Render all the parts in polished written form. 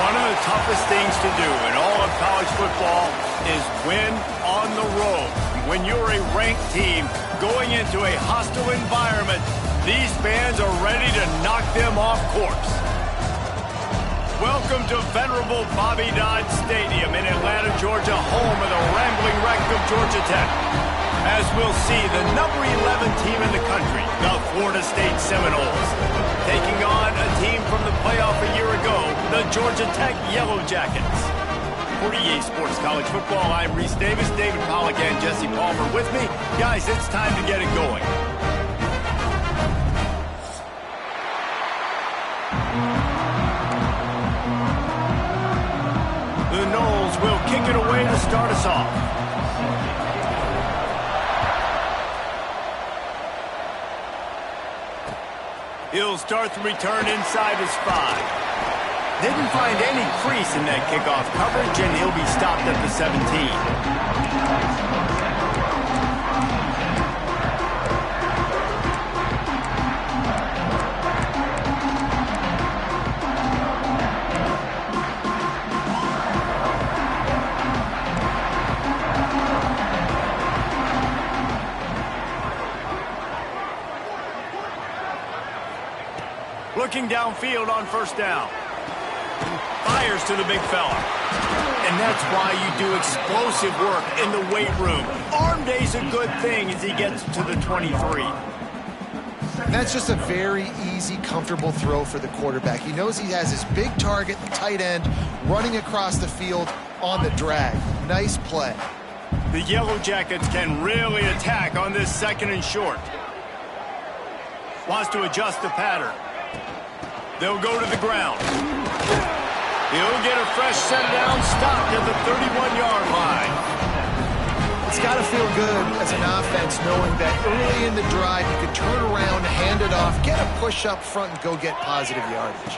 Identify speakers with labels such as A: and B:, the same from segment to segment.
A: One of the toughest things to do in all of college football is win on the road. When you're a ranked team going into a hostile environment, these fans are ready to knock them off course. Welcome to venerable Bobby Dodd Stadium in Atlanta, Georgia, home of the rambling wreck of Georgia Tech. As we'll see, the number 11 team in the country, the Florida State Seminoles, taking on a team from the playoff a year ago, the Georgia Tech Yellow Jackets. For EA Sports College Football, I'm Reese Davis, David Pollack, and Jesse Palmer with me. Guys, it's time to get it going. The Noles will kick it away to start us off. He'll start the return inside his 5. Didn't find any crease in that kickoff coverage, and he'll be stopped at the 17. Looking downfield on first down. Fires to the big fella. And that's why you do explosive work in the weight room. Arm day's a good thing as he gets to the 23.
B: That's just a very easy, comfortable throw for the quarterback. He knows he has his big target, the tight end, running across the field on the drag. Nice play.
A: The Yellow Jackets can really attack on this second and short. Wants to adjust the pattern. They'll go to the ground. He'll get a fresh set down, stopped at the 31-yard line.
B: It's got to feel good as an offense knowing that early in the drive you can turn around, hand it off, get a push up front, and go get positive yardage.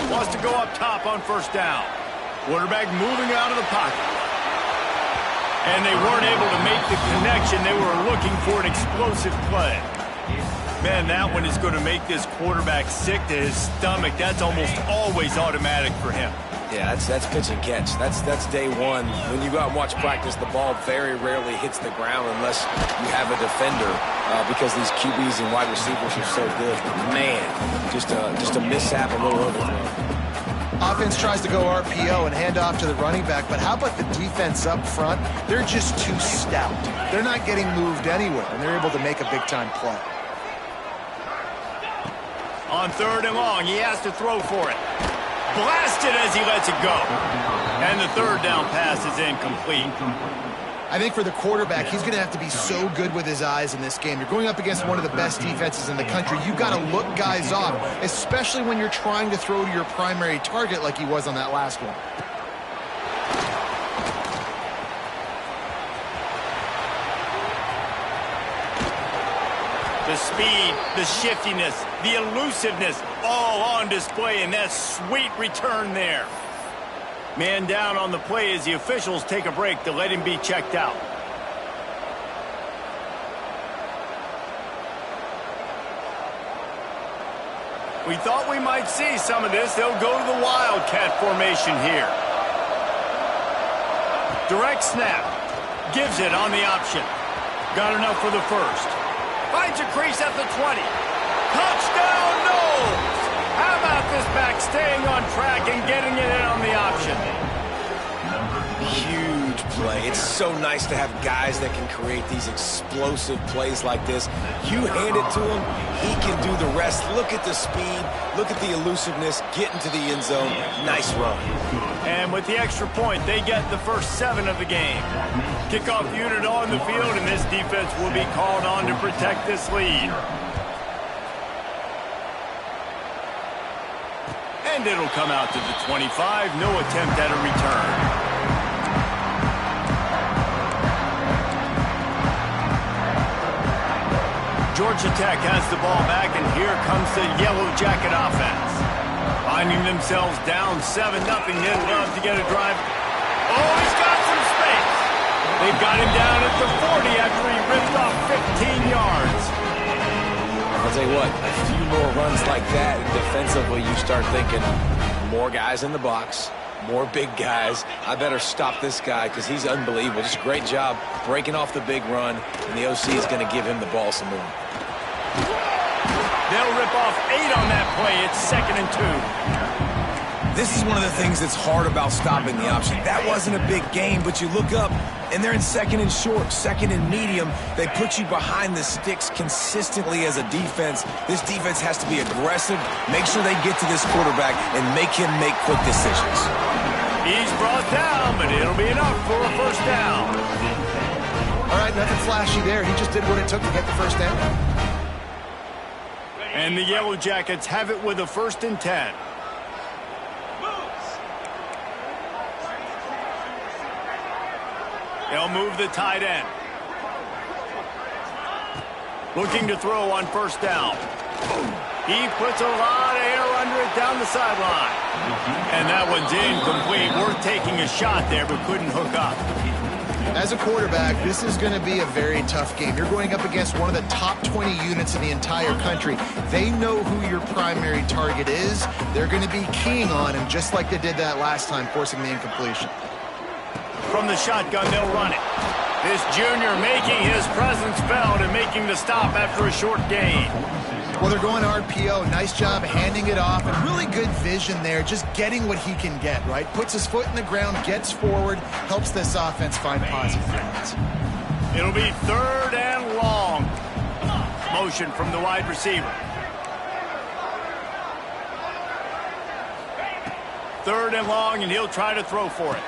A: Wants to go up top on first down. Quarterback moving out of the pocket. And they weren't able to make the connection. They were looking for an explosive play. Man, that one is going to make this quarterback sick to his stomach. That's almost always automatic for him.
C: Yeah, that's pitch and catch. That's day one. When you go out and watch practice, the ball very rarely hits the ground unless you have a defender because these QBs and wide receivers are so good. Man, just a mishap, a little overthrow.
B: Offense tries to go RPO and hand off to the running back, but how about the defense up front? They're just too stout. They're not getting moved anywhere, and they're able to make a big-time play.
A: On third and long, he has to throw for it. Blasted as he lets it go. And the third down pass is incomplete.
B: I think for the quarterback, he's going to have to be so good with his eyes in this game. You're going up against one of the best defenses in the country. You've got to look guys off, especially when you're trying to throw to your primary target like he was on that last one.
A: The speed, the shiftiness, the elusiveness, all on display in that sweet return there. Man down on the play as the officials take a break to let him be checked out. We thought we might see some of this. They'll go to the Wildcat formation here. Direct snap. Gives it on the option. Got enough for the first. Finds a crease at the 20. Touchdown, Noles! How about this back staying on track and getting it in on the option?
C: Huge play. It's so nice to have guys that can create these explosive plays like this. You hand it to him, he can do the rest. Look at the speed. Look at the elusiveness. Get into the end zone. Nice run.
A: And with the extra point, they get the first 7 of the game. Kickoff unit on the field, and this defense will be called on to protect this lead. And it'll come out to the 25. No attempt at a return. Georgia Tech has the ball back, and here comes the Yellow Jacket offense. Finding themselves down 7-0, they'd love to get a drive. Oh, he's got some space. They've got him down at the 40 after he ripped off 15 yards.
C: I'll tell you what, a few more runs like that, and defensively you start thinking, more guys in the box, more big guys. I better stop this guy because he's unbelievable. Just a great job breaking off the big run, and the OC is going to give him the ball some more.
A: They'll rip off 8 on that play. It's 2nd and 2.
C: This is one of the things that's hard about stopping the option. That wasn't a big gain, but you look up, and they're in 2nd and short, 2nd and medium. They put you behind the sticks consistently as a defense. This defense has to be aggressive, make sure they get to this quarterback, and make him make quick decisions.
A: He's brought down, but it'll be enough for a first down.
B: All right, nothing flashy there. He just did what it took to get the first down.
A: And the Yellow Jackets have it with a 1st and 10. They'll move the tight end. Looking to throw on 1st down. He puts a lot of air under it down the sideline. And that one's incomplete. Worth taking a shot there, but couldn't hook up.
B: As a quarterback, this is going to be a very tough game. You're going up against one of the top 20 units in the entire country. They know who your primary target is. They're going to be keying on him just like they did that last time, forcing the incompletion.
A: From the shotgun, they'll run it. This junior making his presence felt and making the stop after a short gain.
B: Well, they're going RPO. Nice job handing it off, and really good vision there, just getting what he can get, right? Puts his foot in the ground, gets forward, helps this offense find positive yards.
A: It'll be 3rd and long. Motion from the wide receiver. 3rd and long, and he'll try to throw for it.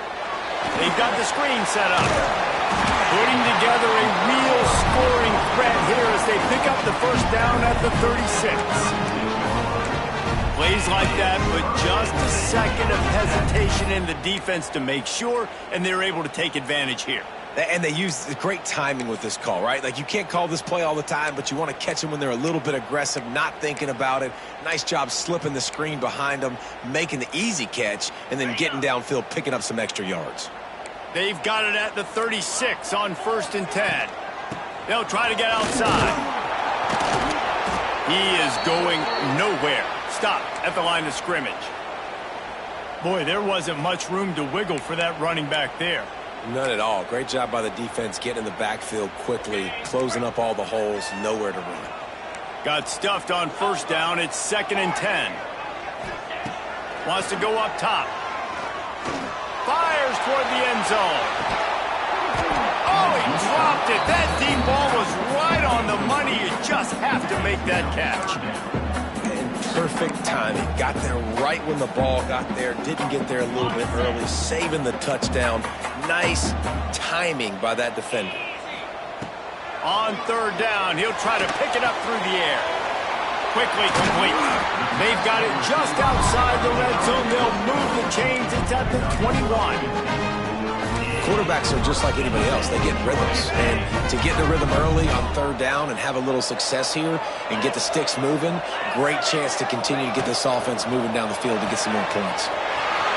A: They've got the screen set up. Putting together a real scoring threat here as they pick up the first down at the 36. Plays like that, but just a second of hesitation in the defense to make sure, and they're able to take advantage here.
C: And they use great timing with this call, right? Like, you can't call this play all the time, but you want to catch them when they're a little bit aggressive, not thinking about it. Nice job slipping the screen behind them, making the easy catch, and then getting downfield, picking up some extra yards.
A: They've got it at the 36 on 1st and 10. They'll try to get outside. He is going nowhere. Stop at the line of scrimmage. Boy, there wasn't much room to wiggle for that running back there.
C: None at all. Great job by the defense getting in the backfield quickly, closing up all the holes, nowhere to run.
A: Got stuffed on 1st down. It's 2nd and 10. Wants to go up top. Fires toward the end zone. Oh, he dropped it. That deep ball was right on the money. You just have to make that catch.
C: And perfect timing. Got there right when the ball got there. Didn't get there a little bit early. Saving the touchdown. Nice timing by that defender.
A: On 3rd down, he'll try to pick it up through the air. Quickly complete. They've got it just outside the red zone. They'll move the chains. It's at the 21.
C: Quarterbacks are just like anybody else. They get rhythms. And to get the rhythm early on 3rd down and have a little success here and get the sticks moving, great chance to continue to get this offense moving down the field to get some more points.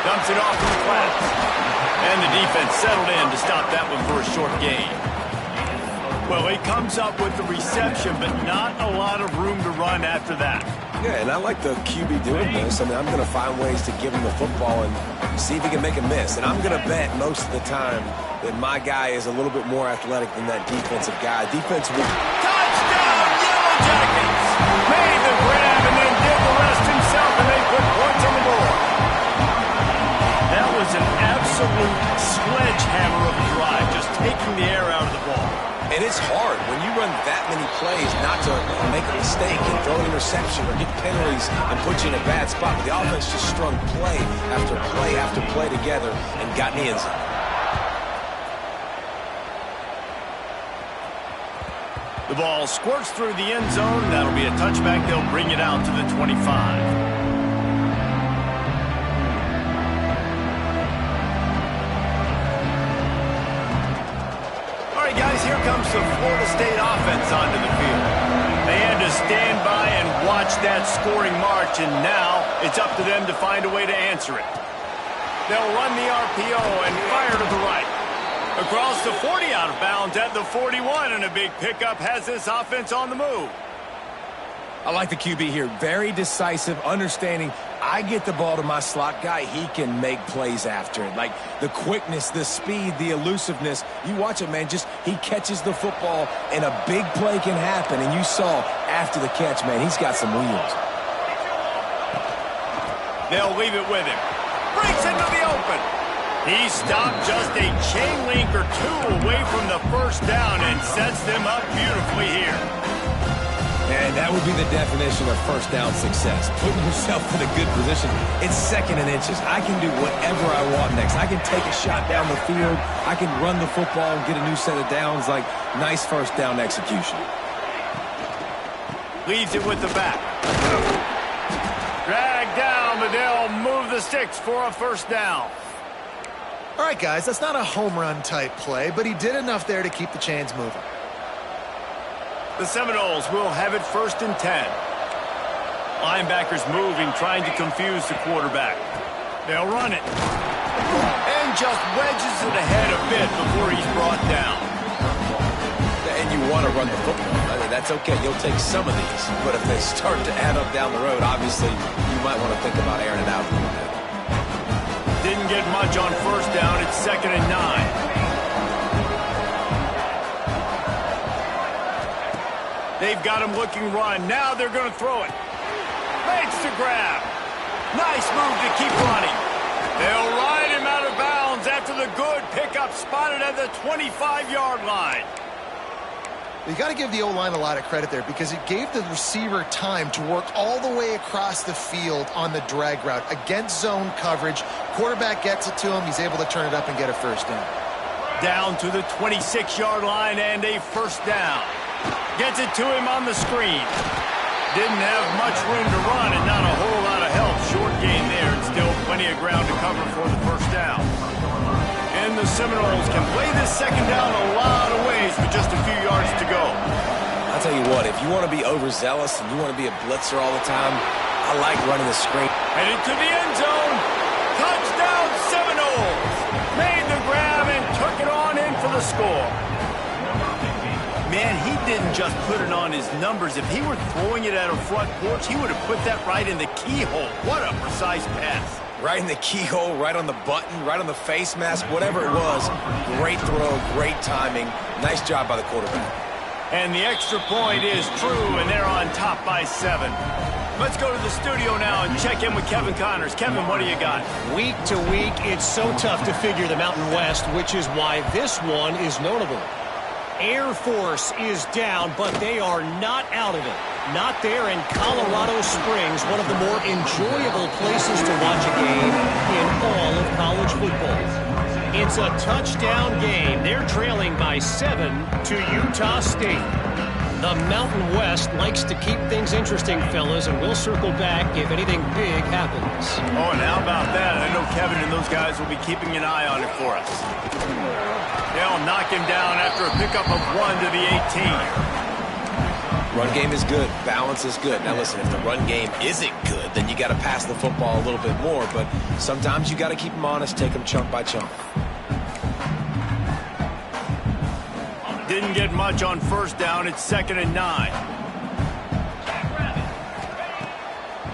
A: Dumps it off to the class. And the defense settled in to stop that one for a short gain. Well, he comes up with the reception, but not a lot of room to run after that.
C: Yeah, and I like the QB doing this. I mean, I'm going to find ways to give him the football and see if he can make a miss. And I'm going to bet most of the time that my guy is a little bit more athletic than that defensive guy. Defense will...
A: Touchdown, Yellow Jackets! Made the grab and then did the rest himself, and they put points on the board. That was an absolute sledgehammer of a drive, just taking the air out of the ball.
C: And it's hard when you run that many plays not to make a mistake and throw an interception or get penalties and put you in a bad spot. But the offense just strung play after play after play together and got in the end zone.
A: The ball squirts through the end zone. That'll be a touchback. They'll bring it out to the 25. Guys, here comes the Florida State offense onto the field. They had to stand by and watch that scoring march, and now it's up to them to find a way to answer it. They'll run the RPO and fire to the right. Across the 40, out of bounds at the 41, and a big pickup has this offense on the move.
C: I like the QB here. Very decisive, understanding I get the ball to my slot guy, he can make plays after it. Like the quickness, the speed, the elusiveness. You watch it, man, just he catches the football and a big play can happen. And you saw after the catch, man, he's got some wheels.
A: They'll leave it with him. Breaks into the open. He stopped just a chain link or two away from the first down and sets them up beautifully here.
C: And that would be the definition of first down success. Putting yourself in a good position. It's second and inches. I can do whatever I want next. I can take a shot down the field. I can run the football and get a new set of downs. Like, nice first down execution.
A: Leaves it with the back. Drag down, but they'll move the sticks for a first down.
B: All right, guys, that's not a home run type play, but he did enough there to keep the chains moving.
A: The Seminoles will have it 1st and 10. Linebackers moving, trying to confuse the quarterback. They'll run it. And just wedges it ahead a bit before he's brought down.
C: And you want to run the football. I mean, that's okay. You'll take some of these. But if they start to add up down the road, obviously, you might want to think about airing it out a little bit.
A: Didn't get much on first down. It's 2nd and 9. They've got him looking run. Now they're going to throw it. Makes the grab. Nice move to keep running. They'll ride him out of bounds after the good pickup spotted at the 25-yard line.
B: You got to give the O-line a lot of credit there because it gave the receiver time to work all the way across the field on the drag route against zone coverage. Quarterback gets it to him. He's able to turn it up and get a first down.
A: Down to the 26-yard line and a first down. Gets it to him on the screen. Didn't have much room to run and not a whole lot of help. Short gain there and still plenty of ground to cover for the first down. And the Seminoles can play this second down a lot of ways with just a few yards to go.
C: I'll tell you what, if you want to be overzealous and you want to be a blitzer all the time, I like running the screen.
A: Headed to the end zone. Touchdown Seminoles. Made the grab and took it on in for the score. Man, he didn't just put it on his numbers. If he were throwing it at a front porch, he would have put that right in the keyhole. What a precise pass.
C: Right in the keyhole, right on the button, right on the face mask, whatever it was. Great throw, great timing. Nice job by the quarterback.
A: And the extra point is true, and they're on top by 7. Let's go to the studio now and check in with Kevin Connors. Kevin, what do you got?
D: Week to week, it's so tough to figure the Mountain West, which is why this one is notable. Air Force is down, but they are not out of it. Not there in Colorado Springs, one of the more enjoyable places to watch a game in all of college football. It's a touchdown game. They're trailing by 7 to Utah State. The Mountain West likes to keep things interesting, fellas, and we'll circle back if anything big happens.
A: Oh, and how about that? I know Kevin and those guys will be keeping an eye on it for us. They'll knock him down after a pickup of 1 to the 18.
C: Run game is good. Balance is good. Now, listen, if the run game isn't good, then you got to pass the football a little bit more. But sometimes you got to keep them honest, take them chunk by chunk.
A: Didn't get much on first down. It's 2nd and 9.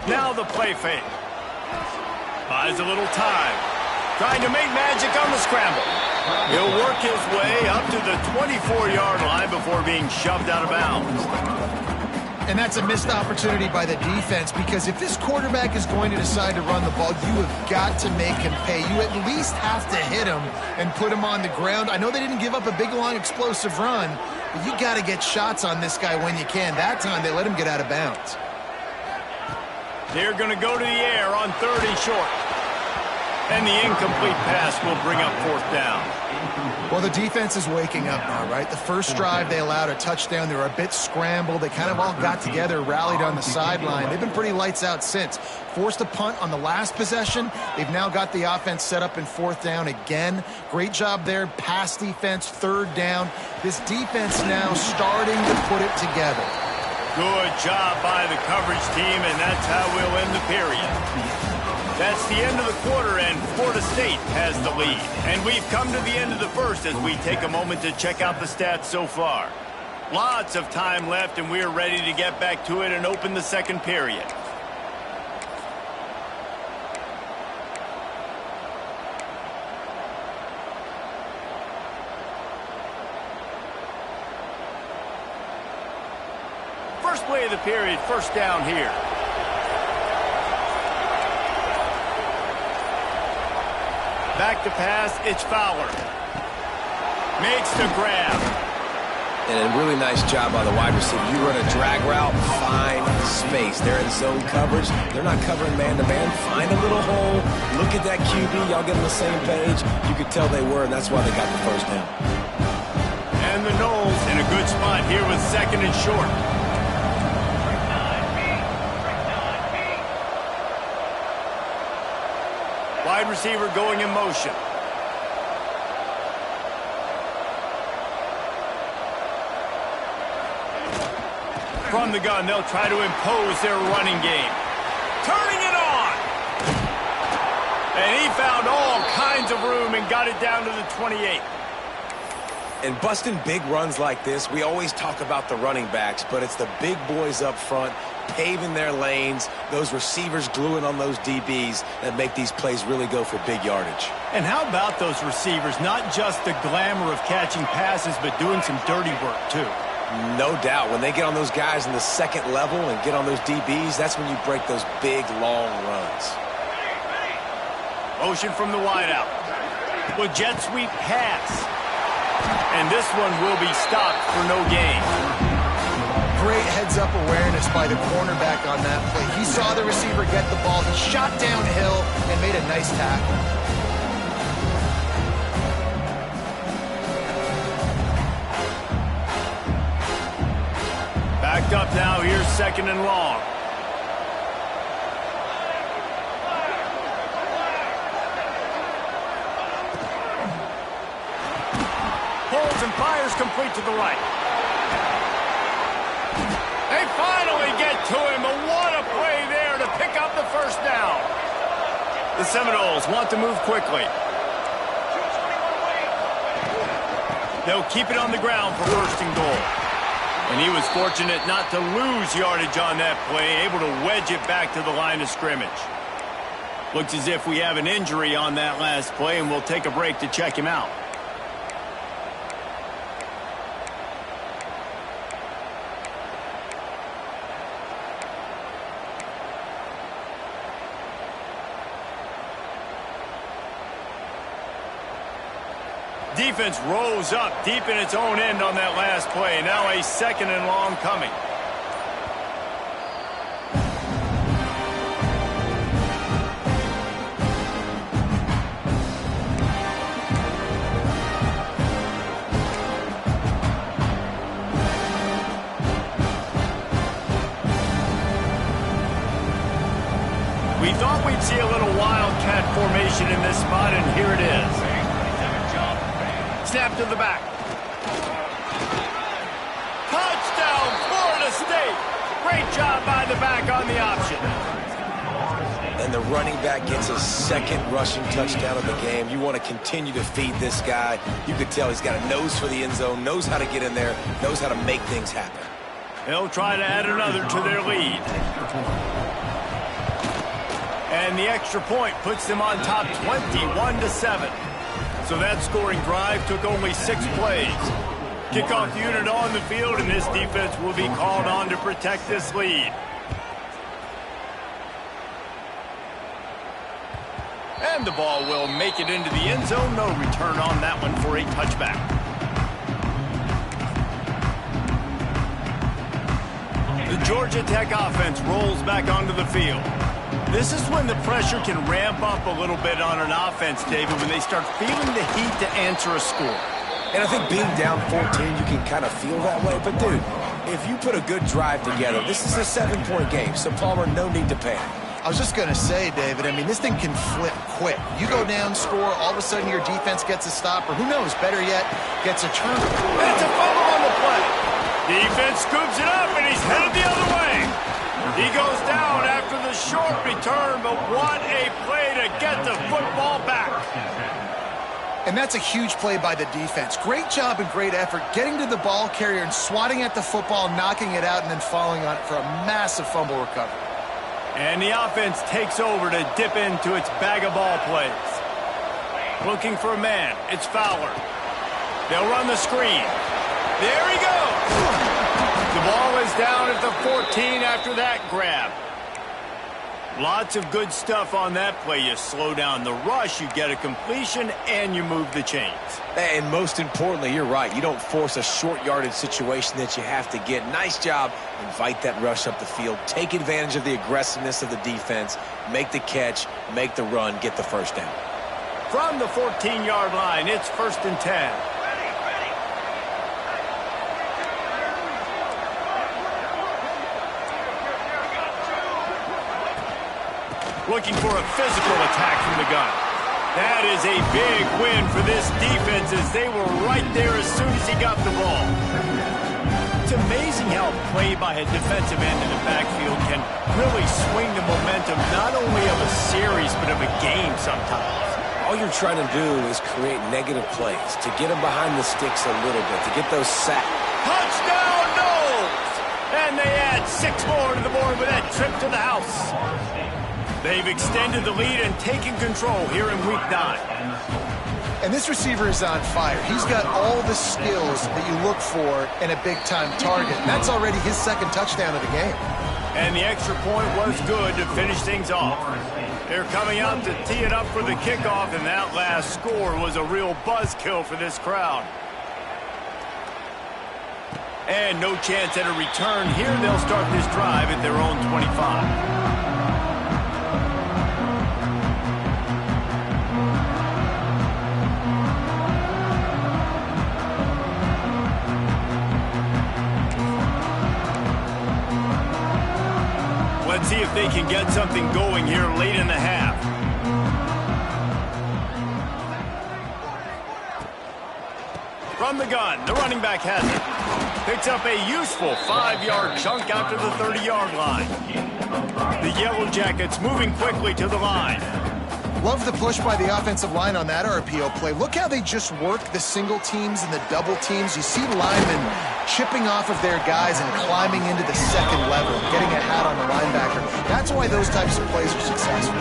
A: Now the play fake. Buys a little time. Trying to make magic on the scramble. He'll work his way up to the 24-yard line before being shoved out of bounds.
B: And that's a missed opportunity by the defense because if this quarterback is going to decide to run the ball, you have got to make him pay. You at least have to hit him and put him on the ground. I know they didn't give up a big, long, explosive run, but you got to get shots on this guy when you can. That time, they let him get out of bounds.
A: They're going to go to the air on 3rd and short. And the incomplete pass will bring up 4th down.
B: Well, the defense is waking up now, right? The first drive, they allowed a touchdown. They were a bit scrambled. They kind of all got together, rallied on the sideline. They've been pretty lights out since. Forced a punt on the last possession. They've now got the offense set up in 4th down again. Great job there. Pass defense, 3rd down. This defense now starting to put it together.
A: Good job by the coverage team, and that's how we'll end the period. That's the end of the quarter, and Florida State has the lead. And we've come to the end of the first as we take a moment to check out the stats so far. Lots of time left, and we are ready to get back to it and open the second period. First play of the period, first down here. Back to pass, it's Fowler. Makes the grab.
C: And a really nice job by the wide receiver. You run a drag route, find space. They're in zone coverage. They're not covering man-to-man. Find a little hole. Look at that QB. Y'all get on the same page. You could tell they were, and that's why they got the first down.
A: And the Knowles in a good spot here with second and short. Wide receiver going in motion. From the gun, they'll try to impose their running game. Turning it on! And he found all kinds of room and got it down to the 28.
C: And busting big runs like this, we always talk about the running backs, but it's the big boys up front, paving their lanes, those receivers gluing on those DBs that make these plays really go for big yardage.
A: And how about those receivers? Not just the glamour of catching passes, but doing some dirty work, too.
C: No doubt. When they get on those guys in the second level and get on those DBs, that's when you break those big, long runs.
A: Motion from the wideout. Well, jet sweep pass. And this one will be stopped for no gain.
B: Great heads-up awareness by the cornerback on that play. He saw the receiver get the ball. He shot downhill and made a nice tackle.
A: Backed up now. Here's second and long. Pulls and fires complete to the right. They finally get to him, but what a play there to pick up the first down. The Seminoles want to move quickly. They'll keep it on the ground for first and goal. And he was fortunate not to lose yardage on that play, able to wedge it back to the line of scrimmage. Looks as if we have an injury on that last play, and we'll take a break to check him out. Defense rose up deep in its own end on that last play. Now a second and long coming. We thought we'd see a little wildcat formation in this spot, and here it is. Snap to the back. Touchdown, Florida State. Great job by the back on the option.
C: And the running back gets his second rushing touchdown of the game. You want to continue to feed this guy. You could tell he's got a nose for the end zone, knows how to get in there, knows how to make things happen.
A: They'll try to add another to their lead. And the extra point puts them on top 21-7. So that scoring drive took only 6 plays. Kickoff unit on the field, and this defense will be called on to protect this lead. And the ball will make it into the end zone. No return on that one for a touchback. The Georgia Tech offense rolls back onto the field. This is when the pressure can ramp up a little bit on an offense, David, when they start feeling the heat to answer a score.
C: And I think being down 14, you can kind of feel that way. But, dude, if you put a good drive together, this is a 7-point game. So, Palmer, no need to panic.
B: I was just going to say, David, I mean, this thing can flip quick. You go down, score, all of a sudden your defense gets a stop, or who knows, better yet, gets a turnover.
A: That's a fumble on the play. Defense scoops it up, and he's headed the other way. He goes down after the short return, but what a play to get the football back.
B: And that's a huge play by the defense. Great job and great effort getting to the ball carrier and swatting at the football, knocking it out, and then falling on it for a massive fumble recovery.
A: And the offense takes over to dip into its bag of ball plays. Looking for a man. It's Fowler. They'll run the screen. There he goes. The ball is down at the 14 after that grab. Lots of good stuff on that play. You slow down the rush, you get a completion, and you move the chains.
C: And most importantly, you're right. You don't force a short yardage situation that you have to get. Nice job. Invite that rush up the field. Take advantage of the aggressiveness of the defense. Make the catch, make the run, get the first down.
A: From the 14-yard line, it's 1st and 10. Looking for a physical attack from the gun. That is a big win for this defense as they were right there as soon as he got the ball. It's amazing how a play by a defensive end in the backfield can really swing the momentum not only of a series but of a game sometimes.
C: All you're trying to do is create negative plays, to get them behind the sticks a little bit, to get those sacks.
A: Touchdown, Knowles! And they add 6 more to the board with that trip to the house. They've extended the lead and taken control here in Week 9.
B: And this receiver is on fire. He's got all the skills that you look for in a big-time target. And that's already his 2nd touchdown of the game.
A: And the extra point was good to finish things off. They're coming out to tee it up for the kickoff, and that last score was a real buzzkill for this crowd. And no chance at a return here. They'll start this drive at their own 25. Let's see if they can get something going here late in the half. From the gun, the running back has it. Picks up a useful 5-yard chunk out to the 30-yard line. The Yellow Jackets moving quickly to the line.
B: Love the push by the offensive line on that RPO play. Look how they just work the single teams and the double teams. You see linemen chipping off of their guys and climbing into the 2nd level, getting a hat on the linebacker. That's why those types of plays are successful.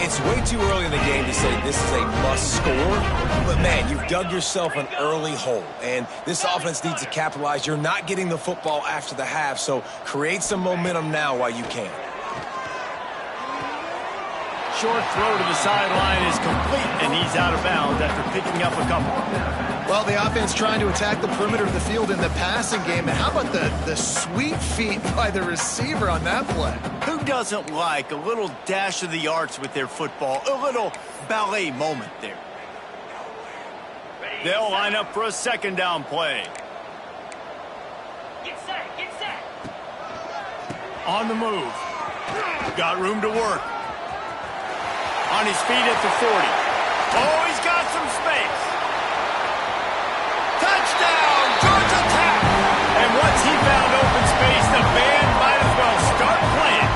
C: It's way too early in the game to say this is a must score, but man, you've dug yourself an early hole, and this offense needs to capitalize. You're not getting the football after the half, so create some momentum now while you can.
A: Short throw to the sideline is complete, and he's out of bounds after picking up a couple.
B: Well, the offense trying to attack the perimeter of the field in the passing game. And how about the sweet feet by the receiver on that play?
A: Who doesn't like a little dash of the arts with their football? A little ballet moment there. They'll line up for a 2nd down play.
E: Get set, get set.
A: On the move. Got room to work. On his feet at the 40. Oh, he's got some space. Touchdown, Georgia Tech! And once he found open space, the band might as well start playing.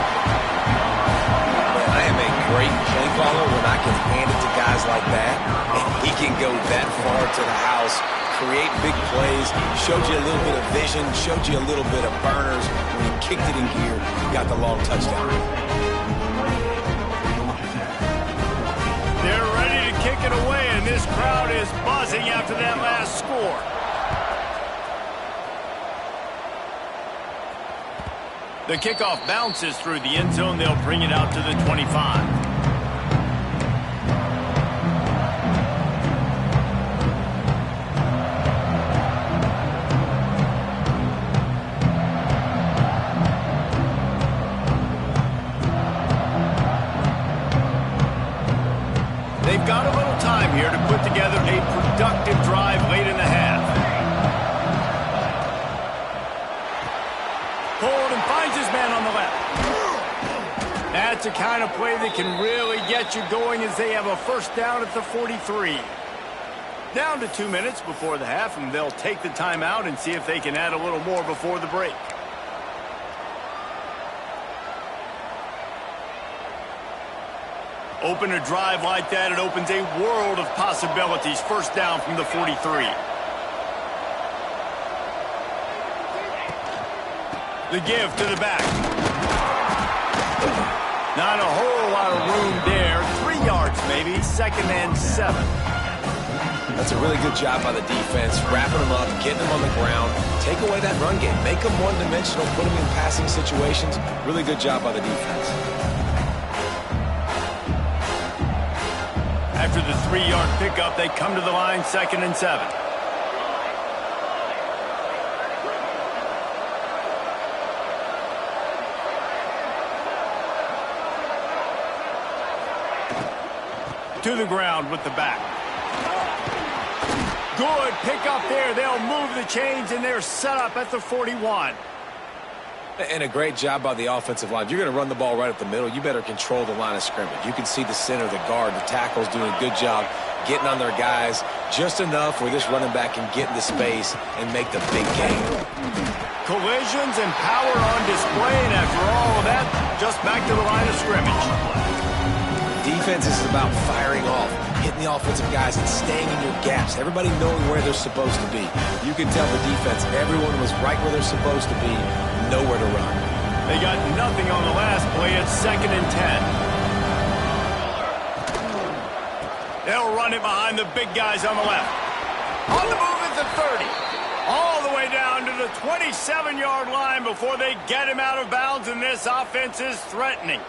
C: I am a great play caller when I can hand it to guys like that. And he can go that far to the house, create big plays, showed you a little bit of vision, showed you a little bit of burners. When he kicked it in gear, he got the long touchdown.
A: They're ready to kick it away, and this crowd is buzzing after that last score. The kickoff bounces through the end zone. They'll bring it out to the 25. They've got a little time here to put together a productive drive late in the half. Hold and finds his man on the left. That's the kind of play that can really get you going as they have a 1st down at the 43. Down to 2 minutes before the half, and they'll take the timeout and see if they can add a little more before the break. Open a drive like that, it opens a world of possibilities. First down from the 43. The give to the back. Not a whole lot of room there. 3 yards maybe. 2nd and 7.
C: That's a really good job by the defense, wrapping them up, getting them on the ground, take away that run game, make them one-dimensional, put them in passing situations. Really good job by the defense.
A: After the 3-yard pickup, they come to the line, 2nd and 7. To the ground with the back. Good pick up there. They'll move the chains, and they're set up at the 41.
C: And a great job by the offensive line. If you're going to run the ball right up the middle, you better control the line of scrimmage. You can see the center, the guard, the tackles doing a good job getting on their guys just enough where this running back can get into space and make the big gain.
A: Collisions and power on display, and after all of that, just back to the line of scrimmage.
C: Defense is about firing off, hitting the offensive guys and staying in your gaps. Everybody knowing where they're supposed to be. You can tell the defense, everyone was right where they're supposed to be, nowhere to run.
A: They got nothing on the last play. It's 2nd and 10. They'll run it behind the big guys on the left. On the move at the 30. All the way down to the 27-yard line before they get him out of bounds, and this offense is threatening.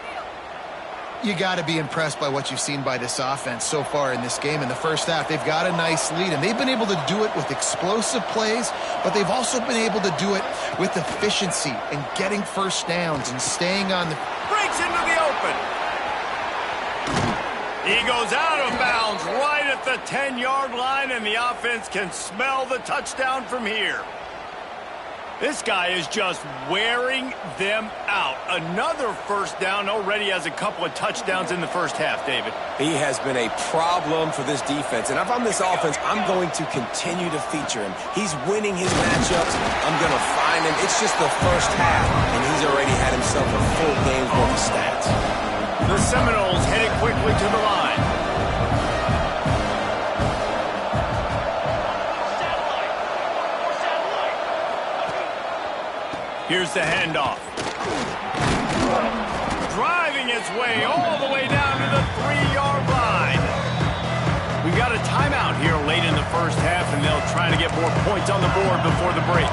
B: You got to be impressed by what you've seen by this offense so far in this game. In the first half, they've got a nice lead, and they've been able to do it with explosive plays, but they've also been able to do it with efficiency and getting first downs and staying on the...
A: Breaks into the open. He goes out of bounds right at the 10-yard line, and the offense can smell the touchdown from here. This guy is just wearing them out. Another first down, already has a couple of touchdowns in the first half, David.
C: He has been a problem for this defense. And if I'm this offense, I'm going to continue to feature him. He's winning his matchups. I'm going to find him. It's just the first half, and he's already had himself a full game's worth of stats.
A: The Seminoles headed quickly to the line. Here's the handoff. Driving its way all the way down to the 3-yard line. We've got a timeout here late in the first half, and they'll try to get more points on the board before the break.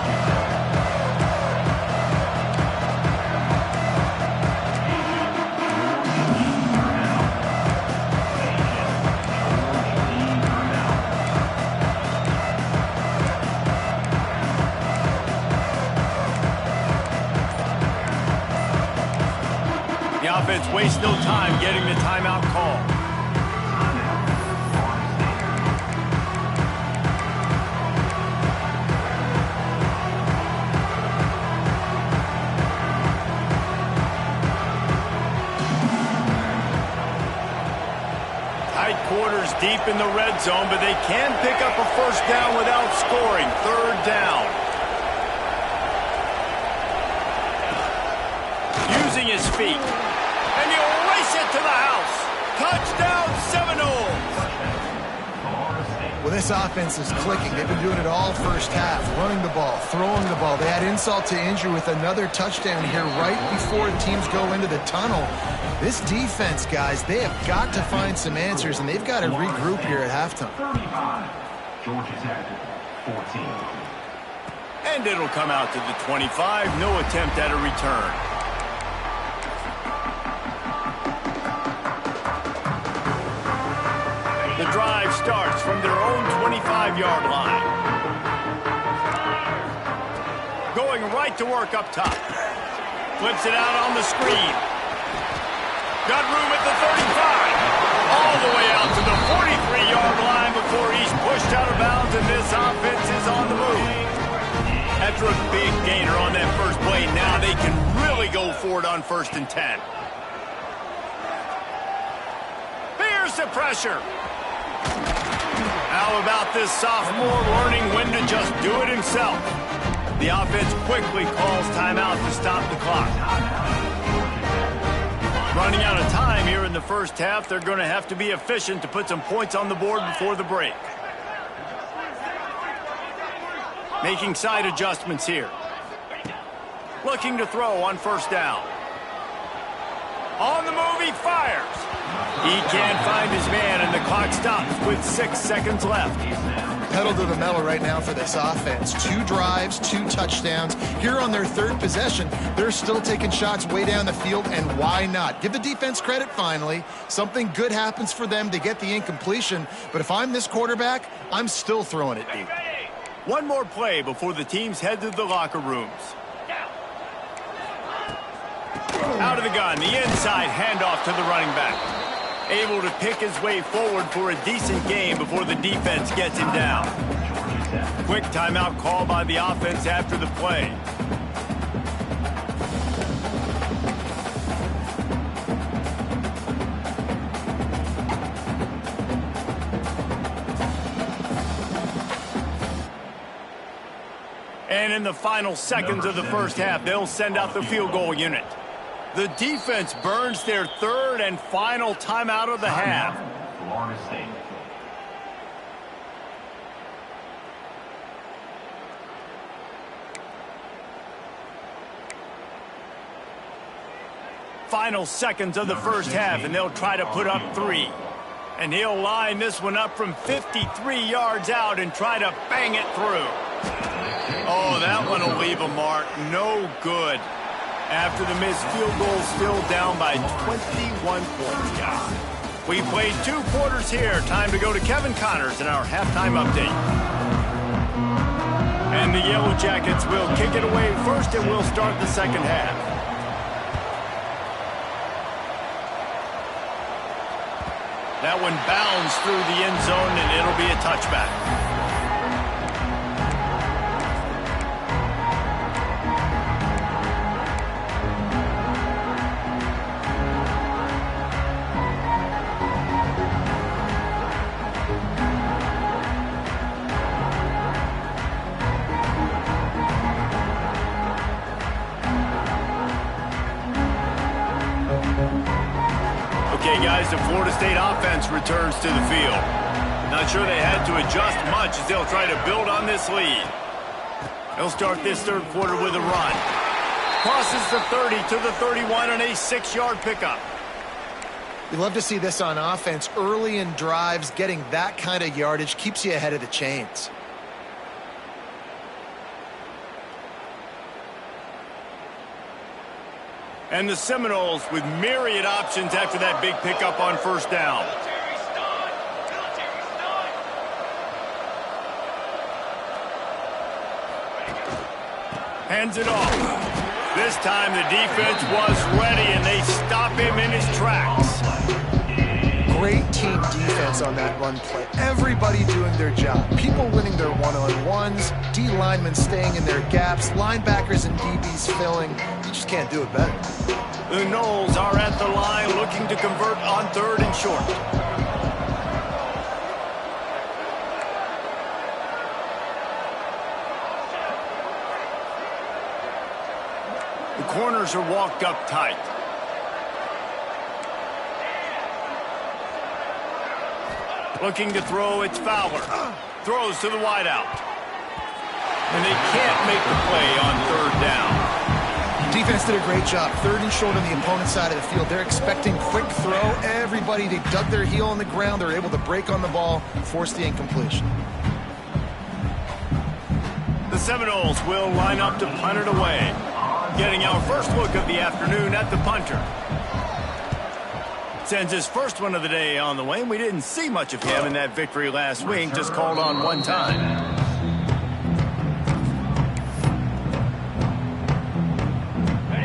A: Offense wastes no time getting the timeout call. Tight quarters deep in the red zone, but they can pick up a first down without scoring. 3rd down. Using his feet. And he'll race it to the house. Touchdown, Seminoles.
B: Well, this offense is clicking. They've been doing it all first half, running the ball, throwing the ball. They had insult to injury with another touchdown here right before teams go into the tunnel. This defense, guys, they have got to find some answers, and they've got to regroup here at halftime.
E: 35. Georgia Tech, 14.
A: And it'll come out to the 25. No attempt at a return. The drive starts from their own 25-yard line. Going right to work up top. Flips it out on the screen. Got room at the 35. All the way out to the 43-yard line before he's pushed out of bounds, and this offense is on the move. After a big gainer on that first play, now they can really go for it on 1st and 10. Here's the pressure. How about this sophomore learning when to just do it himself? The offense quickly calls timeout to stop the clock. Running out of time here in the first half. They're going to have to be efficient to put some points on the board before the break. Making side adjustments here. Looking to throw on first down. On the move, he fires. He can't find his man, and the clock stops with 6 seconds left.
B: Pedal to the metal right now for this offense. 2 drives, 2 touchdowns. Here on their 3rd possession, they're still taking shots way down the field, and why not? Give the defense credit finally. Something good happens for them to get the incompletion, but if I'm this quarterback, I'm still throwing it deep.
A: One more play before the teams head to the locker rooms. Out of the gun, the inside handoff to the running back. Able to pick his way forward for a decent game before the defense gets him down. Quick timeout call by the offense after the play. And in the final seconds of the first half, they'll send out the field goal unit. The defense burns their 3rd and final timeout of the half.
E: Florida State.
A: Final seconds of the first half, and they'll try to put up 3. And he'll line this one up from 53 yards out and try to bang it through. Oh, that one will leave a mark. No good. After the missed field goal, still down by 21 points, guys. We played 2 quarters here. Time to go to Kevin Connors in our halftime update. And the Yellow Jackets will kick it away first, and we'll start the second half. That one bounds through the end zone, and it'll be a touchback. Okay, guys, the Florida State offense returns to the field. Not sure they had to adjust much as they'll try to build on this lead. They'll start this 3rd quarter with a run. Crosses the 30 to the 31 on a 6-yard pickup.
B: You love to see this on offense. Early in drives, getting that kind of yardage keeps you ahead of the chains.
A: And the Seminoles with myriad options after that big pickup on first down. Hands it off. This time the defense was ready, and they stop him in his tracks.
B: Great team defense on that run play. Everybody doing their job. People winning their one-on-ones, D linemen staying in their gaps, linebackers and DBs filling. You just can't do it better.
A: The Noles are at the line looking to convert on 3rd and short. The corners are walked up tight. Looking to throw, it's Fowler. Throws to the wideout. And they can't make the play on 3rd down.
B: Defense did a great job. 3rd and short on the opponent's side of the field. They're expecting quick throw. Everybody, they dug their heel on the ground. They're able to break on the ball, force the incompletion.
A: The Seminoles will line up to punt it away. Getting our first look of the afternoon at the punter. Sends his first one of the day on the way, and we didn't see much of him in that victory last week, just called on 1 time.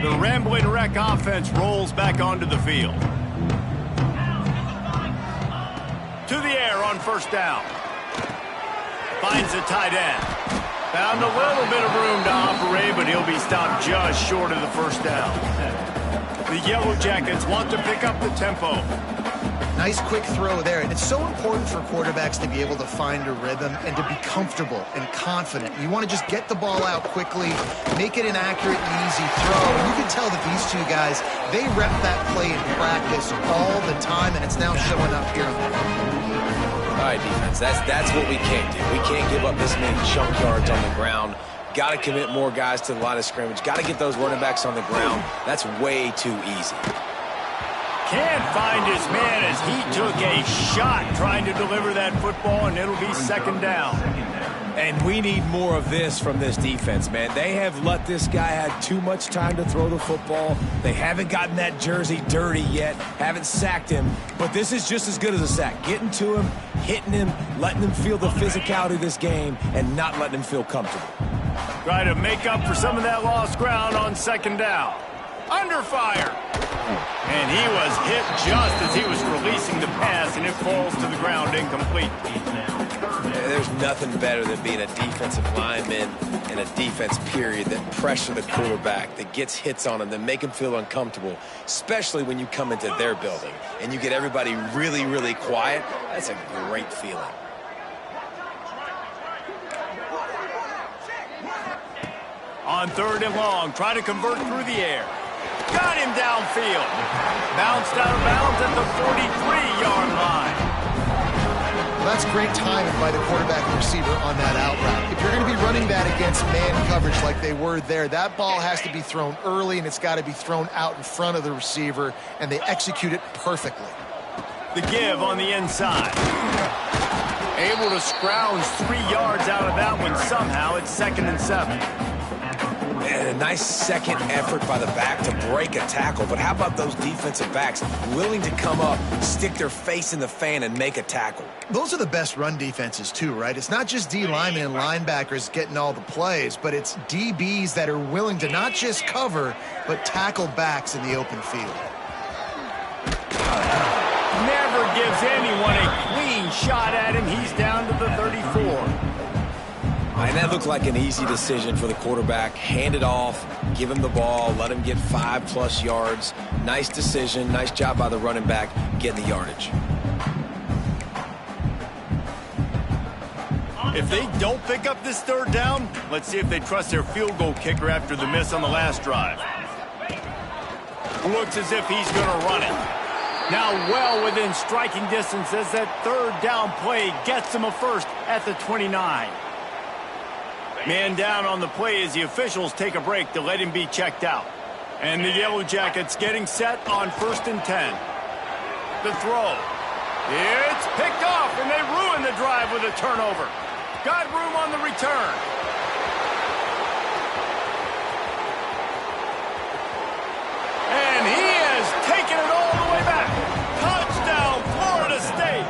A: The Rambling Wreck offense rolls back onto the field. To the air on first down. Finds the tight end. Found a little bit of room to operate, but he'll be stopped just short of the first down. The Yellow Jackets want to pick up the tempo.
B: Nice quick throw there. And it's so important for quarterbacks to be able to find a rhythm and to be comfortable and confident. You want to just get the ball out quickly, make it an accurate and easy throw. And you can tell that these two guys, they rep that play in practice all the time, and it's now showing up here on the field.
C: All right, defense, that's what we can't do. We can't give up this many chunk yards on the ground. Got to commit more guys to the line of scrimmage. Got to get those running backs on the ground. That's way too easy.
A: Can't find his man as he took a shot trying to deliver that football, and it'll be second down.
C: And we need more of this from this defense, man. They have let this guy have too much time to throw the football. They haven't gotten that jersey dirty yet, haven't sacked him. But this is just as good as a sack. Getting to him, hitting him, letting him feel the physicality of this game, and not letting him feel comfortable.
A: Try to make up for some of that lost ground on second down. Under fire. And he was hit just as he was releasing the pass, and it falls to the ground incomplete.
C: There's nothing better than being a defensive lineman in a defense period that pressure the quarterback, that gets hits on him, that make him feel uncomfortable, especially when you come into their building and you get everybody really, really quiet. That's a great feeling.
A: On third and long, try to convert through the air. Got him downfield. Bounced out of bounds at the 43-yard line.
B: Well, that's great timing by the quarterback and receiver on that out route. If you're going to be running that against man coverage like they were there, that ball has to be thrown early, and it's got to be thrown out in front of the receiver, and they execute it perfectly.
A: The give on the inside. Able to scrounge 3 yards out of that one somehow. It's 2nd and 7.
C: And a nice second effort by the back to break a tackle. But how about those defensive backs willing to come up, stick their face in the fan, and make a tackle?
B: Those are the best run defenses too, right? It's not just D linemen and linebackers getting all the plays, but it's DBs that are willing to not just cover, but tackle backs in the open field.
A: Never gives anyone a clean shot at him. He's down to the 34.
C: And that looked like an easy decision for the quarterback. Hand it off, give him the ball, let him get 5+ yards. Nice decision, nice job by the running back getting the yardage.
A: If they don't pick up this third down, let's see if they trust their field goal kicker after the miss on the last drive. Looks as if he's going to run it. Now well within striking distance as that third down play gets him a first at the 29. Man down on the play as the officials take a break to let him be checked out. And the Yellow Jackets getting set on 1st and 10. The throw. It's picked off, and they ruin the drive with a turnover. Got room on the return. And he has taken it all the way back. Touchdown, Florida State.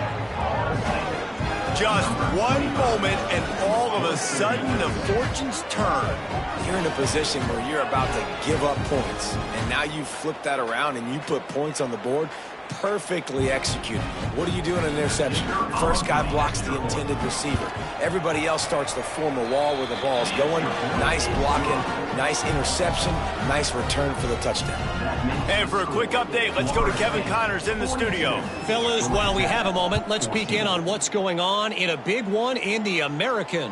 A: Just one moment, and all of a sudden, the fortunes turn.
C: You're in a position where you're about to give up points, and now you flip that around and you put points on the board. Perfectly executed. What do you do in an interception? First guy blocks the intended receiver. Everybody else starts to form a wall where the ball's going. Nice blocking, nice interception, nice return for the touchdown.
A: And for a quick update, let's go to Kevin Connors in the studio.
D: Fellas, while we have a moment, let's peek in on what's going on in a big one in the American.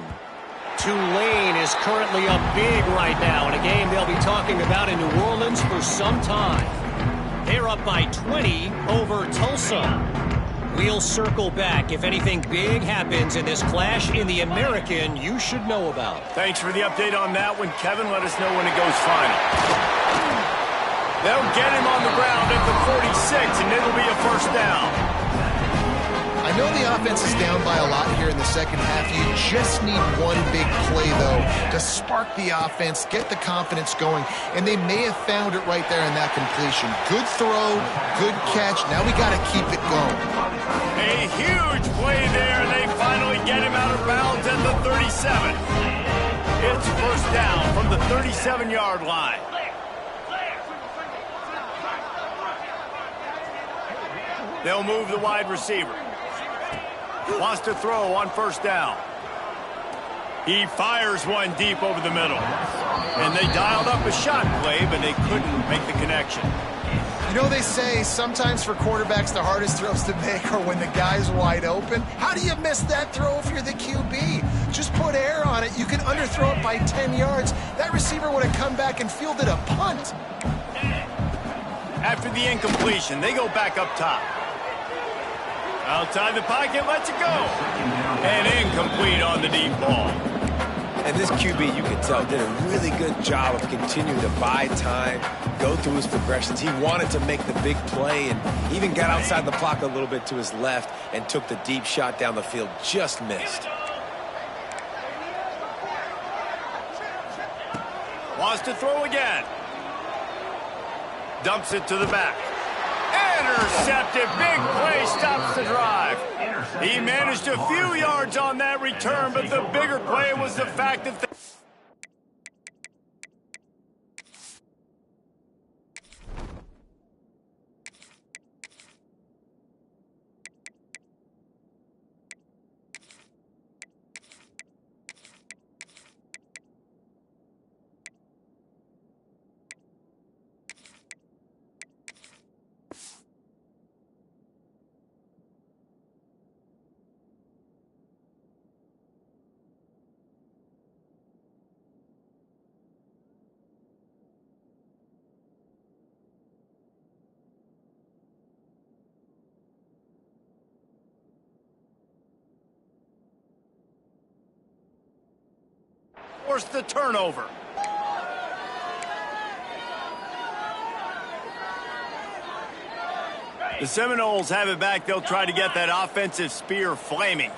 D: Tulane is currently up big right now in a game they'll be talking about in New Orleans for some time. They're up by 20 over Tulsa. We'll circle back if anything big happens in this clash in the American you should know about.
A: Thanks for the update on that one, Kevin. Let us know when it goes final. They'll get him on the ground at the 46, and it'll be a first down.
B: I know the offense is down by a lot here in the second half. You just need one big play, though, to spark the offense, get the confidence going, and they may have found it right there in that completion. Good throw, good catch. Now we got to keep it going.
A: A huge play there, and they finally get him out of bounds at the 37. It's first down from the 37-yard line. They'll move the wide receiver. Wants to throw on first down. He fires one deep over the middle. And they dialed up a shot play, but they couldn't make the connection.
B: You know, they say sometimes for quarterbacks the hardest throws to make are when the guy's wide open. How do you miss that throw if you're the QB? Just put air on it. You can underthrow it by 10 yards. That receiver would have come back and fielded a punt.
A: After the incompletion, they go back up top. Outside the pocket, lets it go. And incomplete on the deep ball.
C: And this QB, you can tell, did a really good job of continuing to buy time, go through his progressions. He wanted to make the big play and even got outside the pocket a little bit to his left and took the deep shot down the field. Just missed.
A: Wants to throw again. Dumps it to the back. Intercepted. Big play stops the drive. He managed a few yards on that return, but the bigger play was the fact that forced the turnover. The Seminoles have it back. They'll try to get that offensive spear flaming.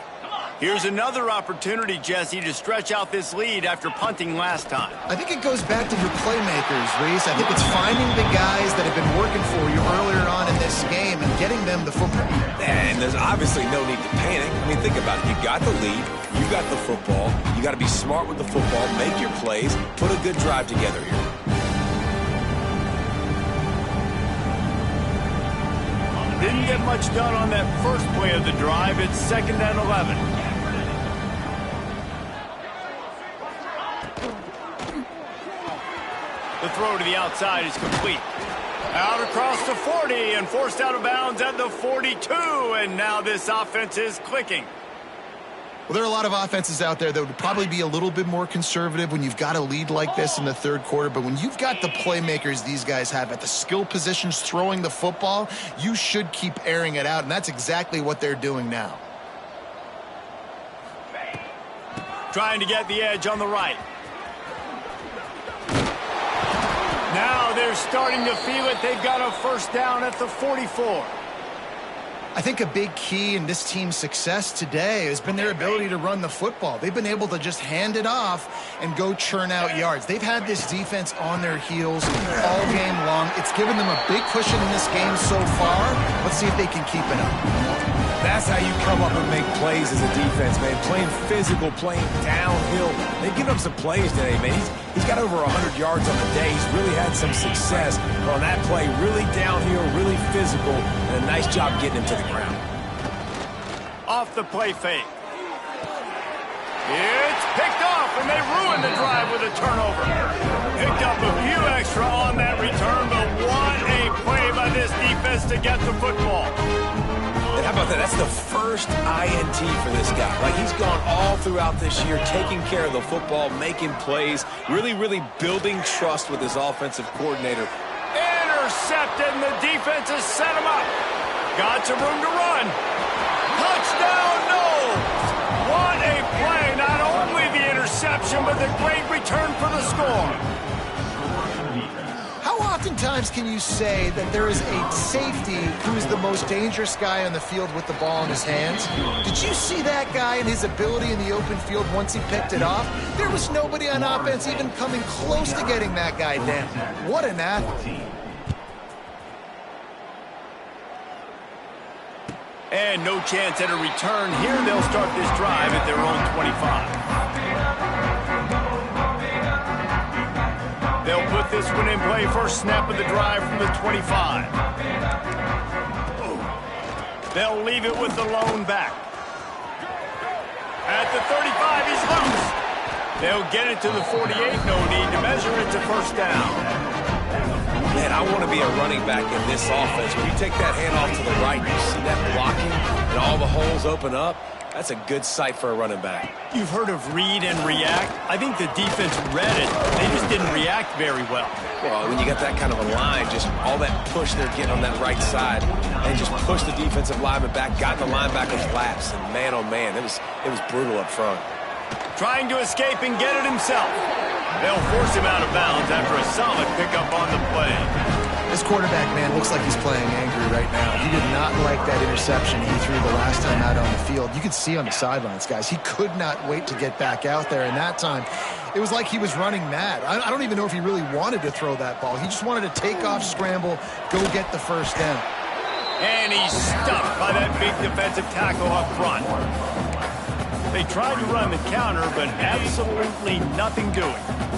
A: Here's another opportunity, Jesse, to stretch out this lead after punting last time.
B: I think it goes back to your playmakers, Reese. I think it's finding the guys that have been working for you earlier on in this game and getting them the football.
C: And there's obviously no need to panic. I mean, think about it. You got the lead. You got the football. You got to be smart with the football. Make your plays. Put a good drive together here.
A: Didn't get much done on that first play of the drive. It's 2nd and 11. The throw to the outside is complete. Out across the 40 and forced out of bounds at the 42. And now this offense is clicking.
B: Well, there are a lot of offenses out there that would probably be a little bit more conservative when you've got a lead like this in the third quarter. But when you've got the playmakers these guys have at the skill positions throwing the football, you should keep airing it out. And that's exactly what they're doing now.
A: Trying to get the edge on the right. Now they're starting to feel it. They've got a first down at the 44.
B: I think a big key in this team's success today has been their ability to run the football. They've been able to just hand it off and go churn out yards. They've had this defense on their heels all game long. It's given them a big cushion in this game so far. Let's see if they can keep it up.
C: That's how you come up and make plays as a defense, man. Playing physical, playing downhill. They've given up some plays today, man. He's got over 100 yards on the day. He's really had some success on that play. Really downhill, really physical, and a nice job getting him to the ground.
A: Off the play fake. It's picked off, and they ruined the drive with a turnover. Picked up a few extra on that return, but what a play by this defense to get the football.
C: And how about that? That's the first INT for this guy. Like, he's gone all throughout this year, taking care of the football, making plays, really building trust with his offensive coordinator.
A: Intercepted, and the defense has set him up. Got some room to run. Touchdown, no! What a play. Not only the interception, but the great return for the score.
B: How oftentimes can you say that there is a safety who is the most dangerous guy on the field with the ball in his hands? Did you see that guy and his ability in the open field once he picked it off? There was nobody on offense even coming close to getting that guy down. What an athlete.
A: And no chance at a return here. They'll start this drive at their own 25. They'll put this one in play. First snap of the drive from the 25. They'll leave it with the lone back. At the 35, he's loose. They'll get it to the 48. No need to measure. It's a first down.
C: Man, I want to be a running back in this offense. When you take that handoff to the right, you see that blocking and all the holes open up. That's a good sight for a running back.
A: You've heard of read and react. I think the defense read it. They just didn't react very well.
C: Well, when you got that kind of a line, just all that push they're getting on that right side, and just push the defensive lineman back, got the linebacker's laps, and man, oh man, it was brutal up front.
A: Trying to escape and get it himself. They'll force him out of bounds after a solid pickup on the play.
B: This quarterback, man, looks like he's playing angry right now. He did not like that interception he threw the last time out on the field. You could see on the sidelines, guys. He could not wait to get back out there, and that time it was like he was running mad. I don't even know if he really wanted to throw that ball. He just wanted to take off, scramble, go get the first down.
A: And he's stuffed by that big defensive tackle up front. They tried to run the counter, but absolutely nothing doing.